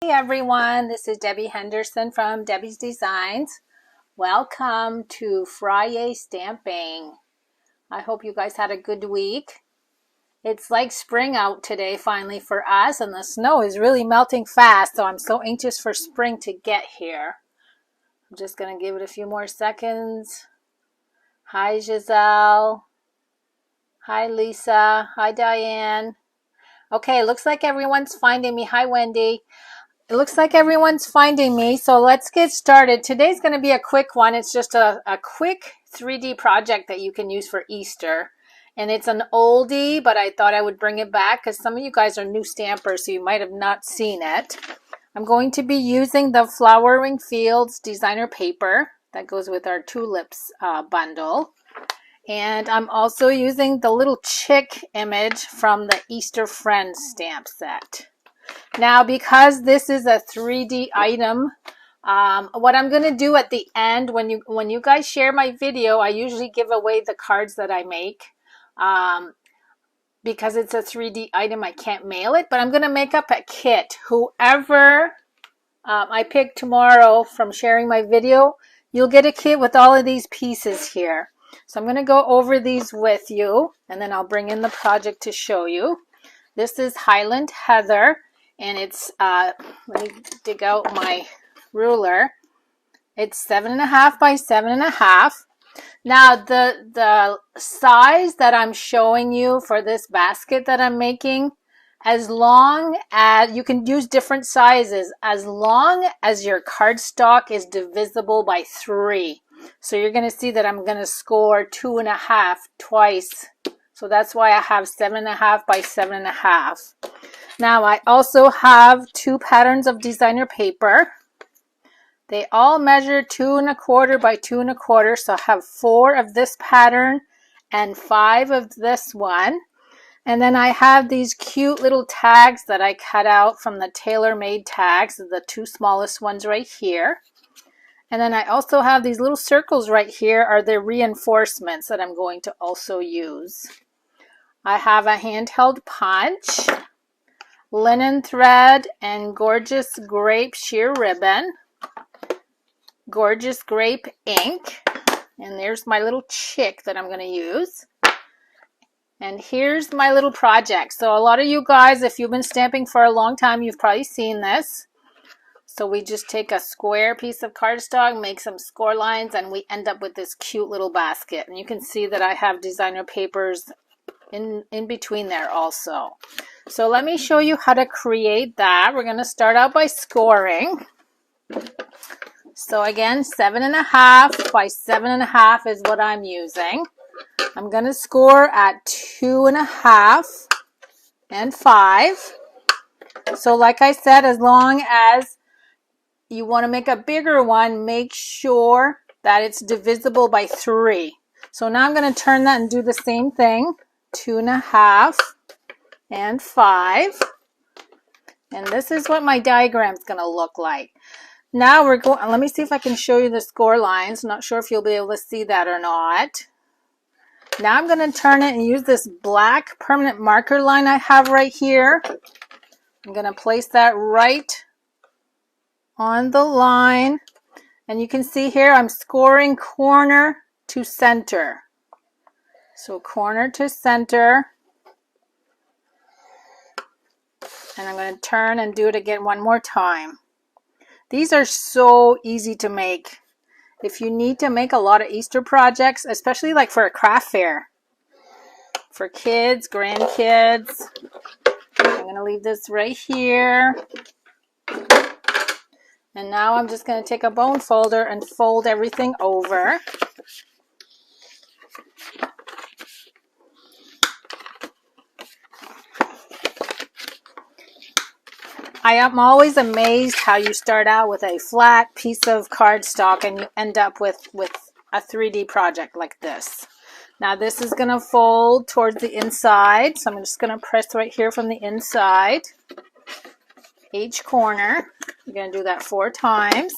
Hey everyone, this is Debbie Henderson from Debbie's Designs. Welcome to Friday Stamping. I hope you guys had a good week. It's like spring out today finally for us, and the snow is really melting fast, so I'm so anxious for spring to get here. I'm just going to give it a few more seconds. Hi Giselle. Hi Lisa. Hi Diane. Okay, looks like everyone's finding me. Hi Wendy. It looks like everyone's finding me, so let's get started. Today's going to be a quick one. It's just a quick 3D project that you can use for Easter. And it's an oldie, but I thought I would bring it back because some of you guys are new stampers, so you might have not seen it. I'm going to be using the Flowering Fields designer paper that goes with our tulips bundle. And I'm also using the little chick image from the Easter Friends stamp set. Now, because this is a 3D item, what I'm going to do at the end, when you guys share my video, I usually give away the cards that I make. Because it's a 3D item, I can't mail it, but I'm going to make up a kit. Whoever I pick tomorrow from sharing my video, you'll get a kit with all of these pieces here. So I'm going to go over these with you, and then I'll bring in the project to show you. This is Highland Heather. And it's, let me dig out my ruler. It's 7.5 by 7.5. Now, the size that I'm showing you for this basket that I'm making, as long as, you can use different sizes, as long as your cardstock is divisible by 3. So you're going to see that I'm going to score 2.5 twice. So that's why I have 7.5 by 7.5. Now I also have 2 patterns of designer paper. They all measure 2.25 by 2.25, so I have 4 of this pattern and 5 of this one. And then I have these cute little tags that I cut out from the tailor-made tags, the 2 smallest ones right here. And then I also have these little circles right here are the reinforcements that I'm going to also use. I have a handheld punch, linen thread, and gorgeous grape sheer ribbon, gorgeous grape ink, and there's my little chick that I'm going to use. And here's my little project. So a lot of you guys, if you've been stamping for a long time, you've probably seen this. So we just take a square piece of cardstock, make some score lines, and we end up with this cute little basket. And you can see that I have designer papers in between there also. So let me show you how to create that. We're going to start out by scoring. So again, 7.5 by 7.5 is what I'm using. I'm going to score at 2.5 and 5. So like I said, as long as you want to make a bigger one, make sure that it's divisible by 3. So now I'm going to turn that and do the same thing. 2.5 and 5. And this is what my diagram is going to look like. Now we're going, let me see if I can show you the score lines. Not sure if you'll be able to see that or not. Now I'm going to turn it and use this black permanent marker line I have right here. I'm going to place that right on the line. And you can see here I'm scoring corner to center. So corner to center. And I'm going to turn and do it again one more time. These are so easy to make. If you need to make a lot of Easter projects, especially like for a craft fair, for kids, grandkids. I'm going to leave this right here. And now I'm just going to take a bone folder and fold everything over. I am always amazed how you start out with a flat piece of cardstock and you end up with a 3D project like this. Now this is going to fold towards the inside, so I'm just going to press right here from the inside. Each corner. You're going to do that 4 times.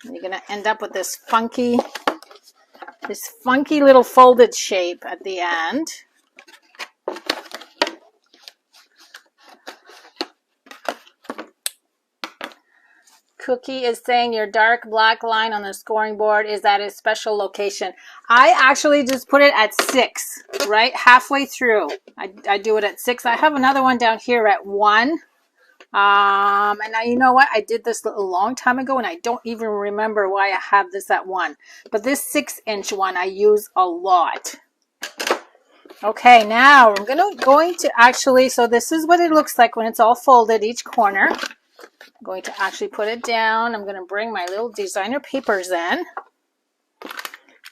And you're going to end up with this funky little folded shape at the end. Cookie is saying your dark black line on the scoring board is at a special location. I actually just put it at 6, right? Halfway through. I do it at 6. I have another one down here at 1. And you know what? I did this a long time ago and I don't even remember why I have this at 1. But this 6-inch one I use a lot. Okay, now I'm going to actually, so this is what it looks like when it's all folded, each corner. I'm going to actually put it down. I'm going to bring my little designer papers in.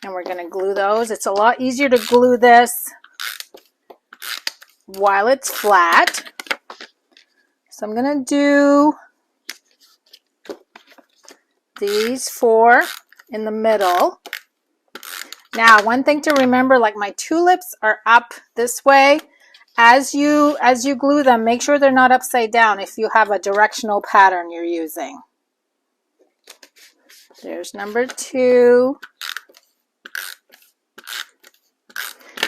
And we're going to glue those. It's a lot easier to glue this while it's flat. So I'm going to do these 4 in the middle. Now, one thing to remember, like my tulips are up this way. As you glue them, make sure they're not upside down if you have a directional pattern you're using. There's number 2.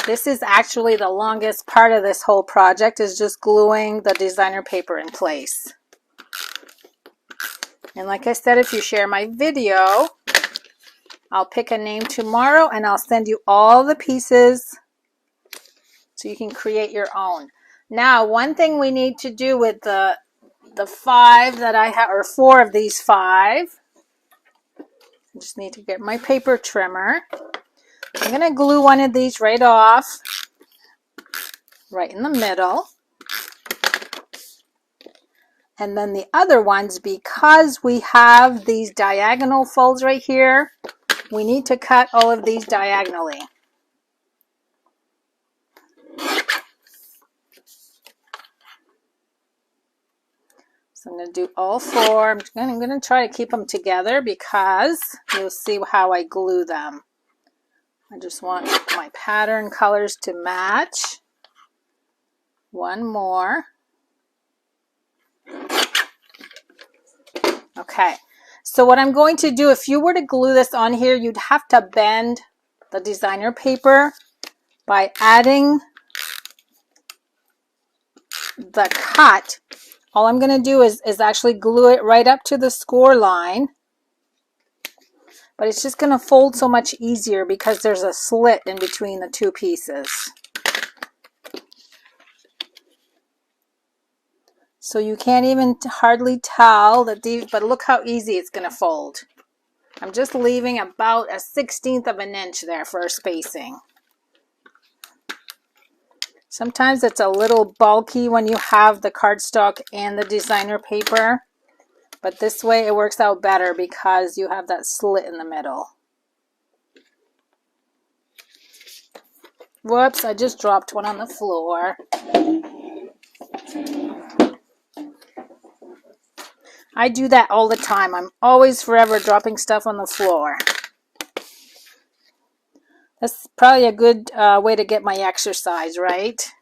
This is actually the longest part of this whole project, is just gluing the designer paper in place. And like I said, if you share my video, I'll pick a name tomorrow and I'll send you all the pieces so you can create your own. Now, one thing we need to do with the 5 that I have, or 4 of these 5, I just need to get my paper trimmer. I'm going to glue one of these right off, right in the middle. And then the other ones, because we have these diagonal folds right here, we need to cut all of these diagonally. So I'm going to do all 4. I'm going to try to keep them together because you'll see how I glue them. I just want my pattern colors to match. One more. Okay, so what I'm going to do, if you were to glue this on here, you'd have to bend the designer paper by adding the cut. All I'm going to do is actually glue it right up to the score line. But it's just going to fold so much easier because there's a slit in between the 2 pieces. So you can't even hardly tell that these, but look how easy it's going to fold. I'm just leaving about a 1/16 of an inch there for spacing. Sometimes it's a little bulky when you have the cardstock and the designer paper. But this way it works out better because you have that slit in the middle. Whoops, I just dropped one on the floor. I do that all the time. I'm always forever dropping stuff on the floor. That's probably a good way to get my exercise, right?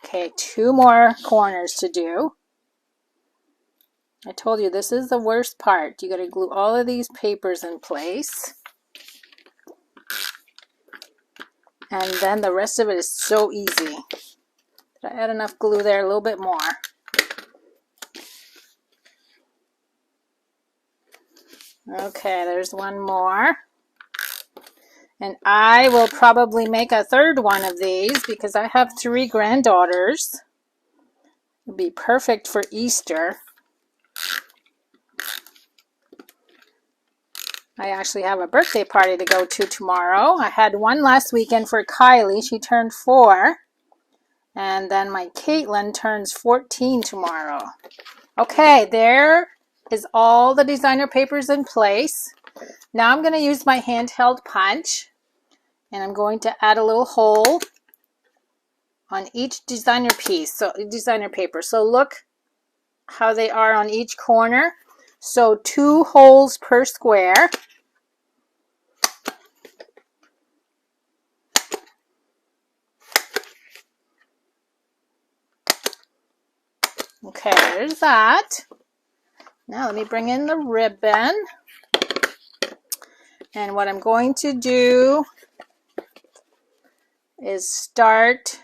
Okay, 2 more corners to do. I told you this is the worst part. You got to glue all of these papers in place. And then the rest of it is so easy. Did I add enough glue there? A little bit more. Okay, there's one more. And I will probably make a 3rd one of these because I have 3 granddaughters. It'd be perfect for Easter. I actually have a birthday party to go to tomorrow. I had one last weekend for Kylie. She turned 4. And then my Caitlin turns 14 tomorrow. Okay, there is all the designer papers in place. Now I'm going to use my handheld punch. And I'm going to add a little hole on each designer piece, so designer paper. So look how they are on each corner. So 2 holes per square. Okay, there's that. Now let me bring in the ribbon. And what I'm going to do is start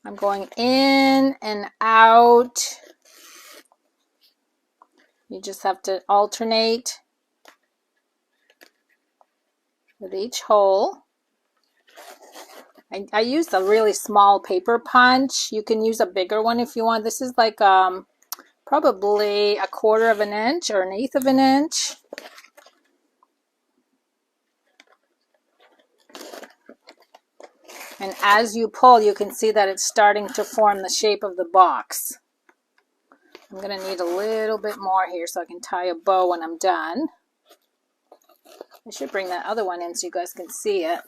I'm going in and out. You just have to alternate with each hole. I used a really small paper punch. You can use a bigger one if you want. This is like probably 1/4 of an inch or 1/8 of an inch. And as you pull, you can see that it's starting to form the shape of the box. I'm going to need a little bit more here so I can tie a bow when I'm done. I should bring that other one in so you guys can see it.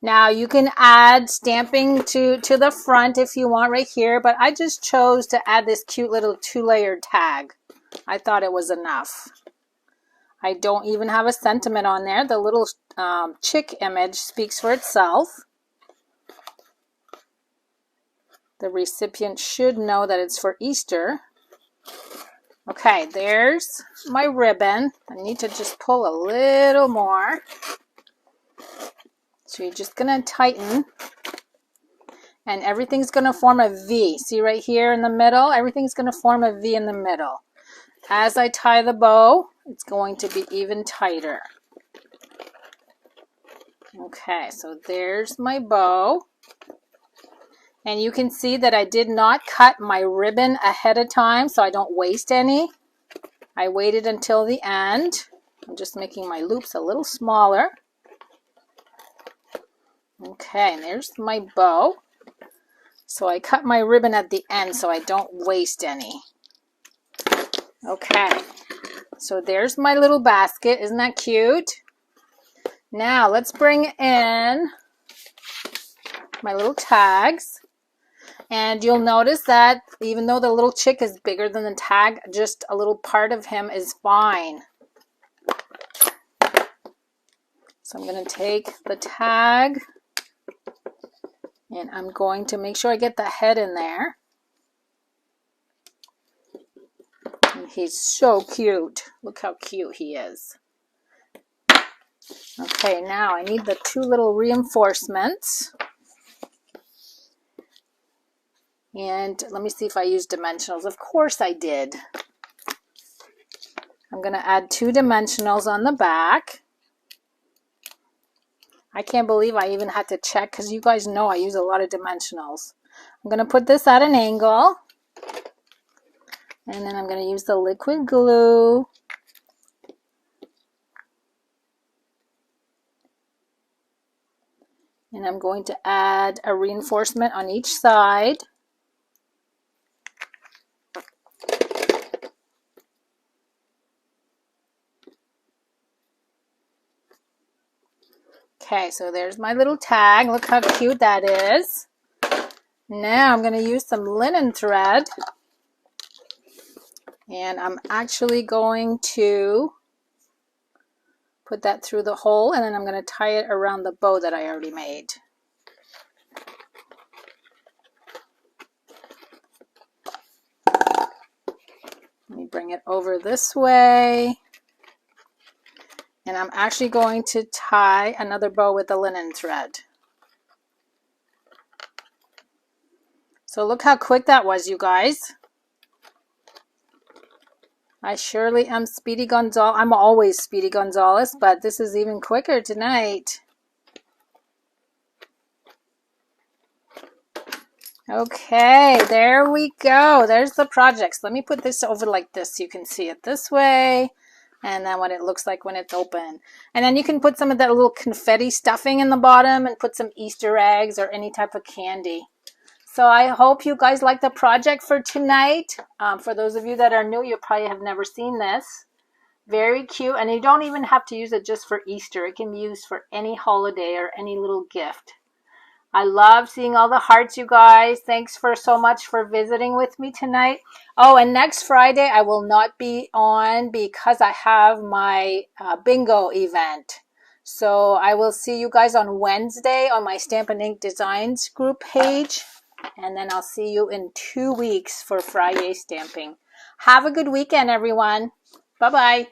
Now you can add stamping to the front if you want right here, but I just chose to add this cute little 2-layered tag. I thought it was enough. I don't even have a sentiment on there. The little chick image speaks for itself. The recipient should know that it's for Easter. Okay, there's my ribbon. I need to just pull a little more. So you're just going to tighten. And everything's going to form a V. See right here in the middle? Everything's going to form a V in the middle. As I tie the bow, it's going to be even tighter. Okay, so there's my bow. And you can see that I did not cut my ribbon ahead of time so I don't waste any. I waited until the end. I'm just making my loops a little smaller. Okay, and there's my bow. So I cut my ribbon at the end so I don't waste any. Okay, so there's my little basket. Isn't that cute? Now let's bring in my little tags. And you'll notice that even though the little chick is bigger than the tag, just a little part of him is fine. So I'm going to take the tag and I'm going to make sure I get the head in there. And he's so cute. Look how cute he is. Okay, now I need the 2 little reinforcements. And let me see if I used dimensionals. Of course I did. I'm going to add 2 dimensionals on the back. I can't believe I even had to check because you guys know I use a lot of dimensionals. I'm going to put this at an angle. And then I'm going to use the liquid glue. And I'm going to add a reinforcement on each side. Okay, so there's my little tag. Look how cute that is. Now I'm going to use some linen thread. And I'm actually going to put that through the hole, and then I'm going to tie it around the bow that I already made. Let me bring it over this way. And I'm actually going to tie another bow with the linen thread. So look how quick that was, you guys. I surely am Speedy Gonzales. I'm always Speedy Gonzales, but this is even quicker tonight. Okay, there we go. There's the projects. Let me put this over like this so you can see it this way. And then what it looks like when it's open. And then you can put some of that little confetti stuffing in the bottom and put some Easter eggs or any type of candy. So I hope you guys like the project for tonight. For those of you that are new, you probably have never seen this. Very cute. And you don't even have to use it just for Easter. It can be used for any holiday or any little gift. I love seeing all the hearts, you guys. Thanks for so much for visiting with me tonight. Oh, and next Friday I will not be on because I have my bingo event. So I will see you guys on Wednesday on my Stampin' Ink Designs group page. And then I'll see you in 2 weeks for Friday stamping. Have a good weekend, everyone. Bye-bye.